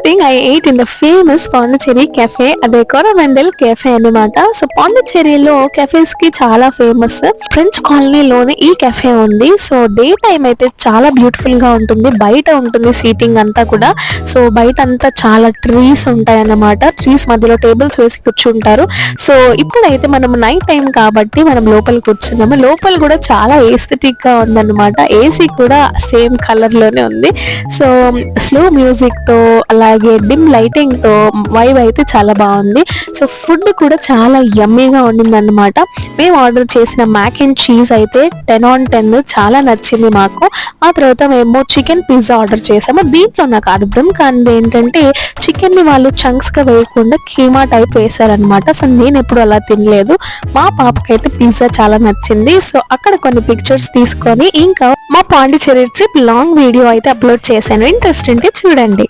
thing I ate in the famous Pondicherry cafe, అదే Coromandel cafe అన్నమాట. So పాండిచ్చేరిలో cafes కి చాలా ఫేమస్. ఫ్రెంచ్ కాలనీలోనే ఈ cafe ఉంది. సో డే టైం అయితే చాలా బ్యూటిఫుల్ గా ఉంటుంది. బయట ఉంటుంది సీటింగ్ అంతా కూడా. సో బయట అంతా చాలా ట్రీస్ ఉంటాయి అన్నమాట. ట్రీస్ మధ్యలో టేబుల్స్ వేసి కూర్చుంటారు. సో ఇప్పుడైతే మనం నైట్ టైం కాబట్టి మనం లోపల కూర్చున్నాము. లోపల కూడా చాలా ఏస్థెటిక్ గా ఉందన్నమాట. ఏసీ కూడా సేమ్ కలర్ లోనే ఉంది. సో స్లో మ్యూజిక్ తో అలాగే డిమ్ లైటింగ్ తో వైబ్ అయితే చాలా బాగుంది. సో ఫుడ్ కూడా చాలా యమ్మీగా ఉండింది అన్నమాట. మేము ఆర్డర్ చేసిన మ్యాక్ అండ్ చీజ్ అయితే 10 on 10 చాలా నచ్చింది మాకు. ఆ తర్వాత మేము చికెన్ పిజ్జా ఆర్డర్ చేసాము. దీంట్లో నాకు అర్థం కానిది ఏంటంటే చికెన్ ని వాళ్ళు చంక్స్ గా వేయకుండా కీమా టైప్ వేసారనమాట. సో నేను ఎప్పుడు అలా తినలేదు. మా పాపకైతే పిజ్జా చాలా నచ్చింది. సో అక్కడ కొన్ని పిక్చర్స్ తీసుకొని ఇంకా మా పాండిచ్చేరి ట్రిప్ లాంగ్ వీడియో అయితే అప్లోడ్ చేశాను. ఇంట్రెస్ట్ ఉంటే చూడండి.